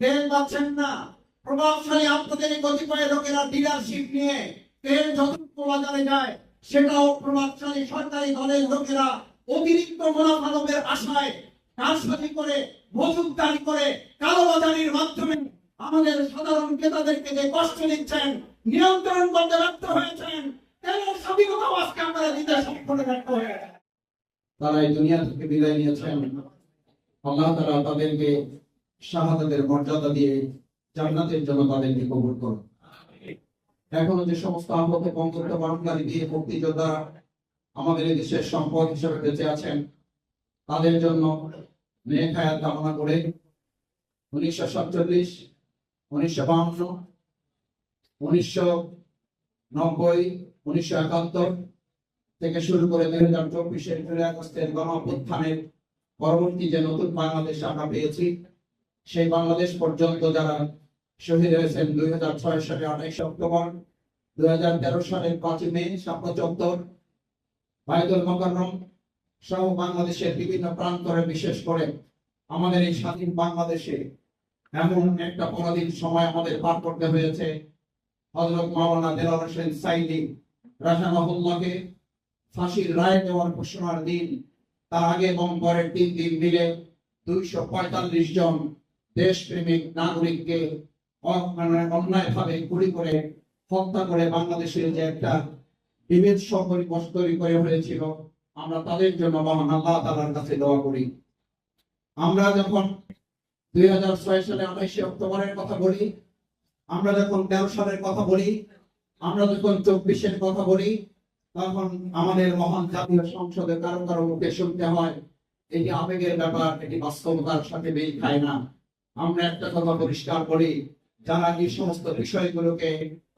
তেল পাচ্ছেন না। প্রভাবশালী আপনাদের কতিপয় লোকেরা ডিলারশিপ নিয়ে তেল যতটুকু বাজারে যায় সেটাও প্রভাবশালী সরকারি দলের লোকেরা অতিরিক্ত মুনাফা লাভের আশায় কারসাজি করে, মজুতদারি করে, কালোবাজারির মাধ্যমে আমাদের সাধারণ ক্রেতাদেরকে যে কষ্ট দিচ্ছেন, নিয়ন্ত্রণ করতে ব্যর্থ হয়েছেন। তেলের স্বাধীনতা আজকে আপনারা দিতে সম্পূর্ণ ব্যর্থ হয়েছে। তারা এই দুনিয়া থেকে বিদায় নিয়েছেন। আল্লাহ তাআলা তাদেরকে শাহাদাতের মর্যাদা দিয়ে জান্নাতের জন্য তাদেরকে কবুল করুন। এখনো যে সমস্ত আহত বঙ্গবন্ধু বরণকারী দিয়ে মুক্তিযোদ্ধা আমাদের এই দেশের সম্পদ হিসেবে বেঁচে আছেন, তাদের জন্য নেক হায়াত কামনা করে 1947, 1952, 1990, 1971 থেকে শুরু করে 2024-এর 15 আগস্টের গণ অভ্যুত্থানের পরবর্তী যে নতুন বাংলাদেশ আমরা পেয়েছি, সেই বাংলাদেশ পর্যন্ত যারা শহীদ হয়েছেন 2006 সালে 28 অক্টোবর, 2013 সালের 5 মে শাপলা চত্বর, বায়তুল মোকাররম সহ বাংলাদেশের বিভিন্ন প্রান্তরে, বিশেষ করে আমাদের এই স্বাধীন বাংলাদেশে এমন একটা পরাধীন সময় আমাদের পার করতে হয়েছে। হযরত মাওলানা দেলোয়ার হোসেন সাঈদী রাহিমাহুল্লাহকে ফাঁসির রায় দেওয়ার ঘোষণার দিন, তার আগে এবং পরের 3 দিন মিলে 245 জন দেশপ্রেমিক নাগরিককে অন্যায়ভাবে গুলি করে হত্যা করে বাংলাদেশের যে একটা বিভেদ পরিবেশ তৈরি করে হয়েছিল, আমরা তাদের জন্য মহান আল্লাহ তাআলার কাছে দোয়া করি। আমরা যখন 2006 সালে 28 অক্টোবরের কথা বলি, আমরা যখন 13 সালের কথা বলি, আমরা যখন 24-এর কথা বলি, তখন আমাদের মহান জাতীয় সংসদে কারো কারো মুখে শুনতে হয় এটি আবেগের ব্যাপার, এটি বাস্তবতার সাথে মিল খায় না। আমরা একটা কথা পরিষ্কার করি, যারা এই সমস্ত বিষয়গুলোকে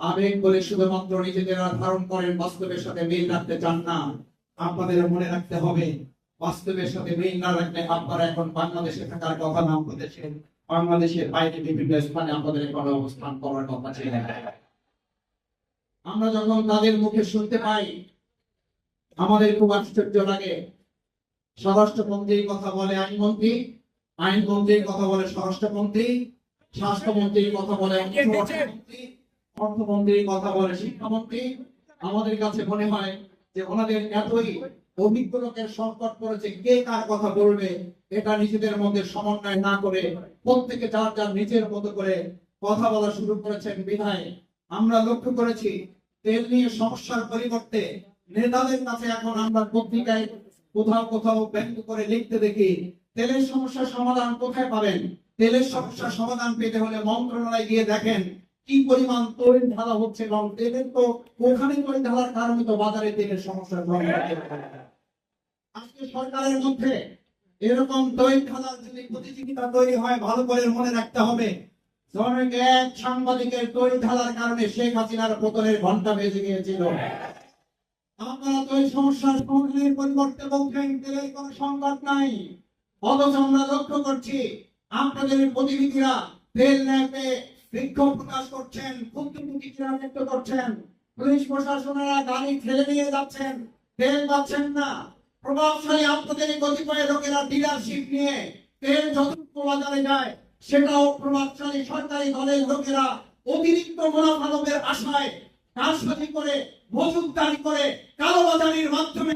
আবেগ বলে শুধুমাত্র নিজেদের ধারণ করেন, বাস্তবের সাথে মিল রাখতে চান না, আপনাদের মনে রাখতে হবে বাস্তবের সাথে মিল না রাখলে আপনারা এখন বাংলাদেশে থাকার কথা না, বাংলাদেশের বাইরে বিভিন্ন স্থানে আপনাদের কোনো অবস্থান করার কথা ছিল। আমরা যখন তাদের মুখে শুনতে পাই আমাদের খুব আশ্চর্য লাগে। স্বরাষ্ট্রমন্ত্রীর কথা বলে আইনমন্ত্রী, আইনমন্ত্রীর কথা বলে স্বরাষ্ট্রমন্ত্রী, স্বাস্থ্যমন্ত্রীর কথা বলে অর্থমন্ত্রী, অর্থমন্ত্রীর কথা বলে শিক্ষামন্ত্রী। আমাদের কাছে মনে হয় যে ওনাদের এতই অভিজ্ঞ লোকের সংকট করেছে, কে কার কথা বলবে এটা নিজেদের মধ্যে সমন্বয় না করে প্রত্যেকে যার যার নিজের মতো করে কথা বলা শুরু করেছেন। বিধায় আমরা লক্ষ্য করেছি তেল নিয়ে সমস্যার পরিবর্তে নেতাদের কাছে এখন আমরা পত্রিকায় কোথাও কোথাও ব্যক্ত করে লিখতে দেখি তেলের সমস্যার সমাধান কোথায় পাবেন। তেলের সমস্যার সমাধান পেতে হলে মন্ত্রণালয়ে গিয়ে দেখেন কি পরিমাণ তৈল ঢালা হচ্ছে, এবং তেলের তো ওখানে তৈল ঢালার কারণে তো বাজারে তেলের সমস্যা। আজকে সরকারের মধ্যে এরকম তৈল ঢালার যদি প্রতিযোগিতা তৈরি হয়, ভালো করে মনে রাখতে হবে এক সাংবাদিকের তৈল ঢালার কারণে শেখ হাসিনার পতনের ঘন্টা বেজে গিয়েছিল। আপনারা তো এই সমস্যার সমাধানের পরিবর্তে বলছেন তেলের কোনো সংকট নাই, অথচ আমরা লক্ষ্য করছি আপনাদের প্রতিনিধিরা তেল নেপে বিক্ষোভ প্রকাশ করছেন, ক্ষুব্ধ প্রতিক্রিয়া ব্যক্ত করছেন, পুলিশ প্রশাসনেরা গাড়ি ঠেলে নিয়ে যাচ্ছেন, তেল পাচ্ছেন না। প্রভাবশালী আপনাদের কতিপয় লোকেরা ডিলারশিপ নিয়ে তেল যতটুকু বাজারে যায় সেটাও প্রভাবশালী সরকারি দলের লোকেরা অতিরিক্ত মুনাফা লাভের আশায় কারসাজি করে, মজুতদারি করে, কালোবাজারির মাধ্যমে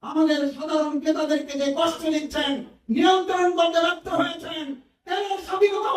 আমাদের সাধারণ ক্রেতাদেরকে যে কষ্ট দিচ্ছেন, নিয়ন্ত্রণ করতে ব্যর্থ হয়েছেন। তেলের স্বাধীনতা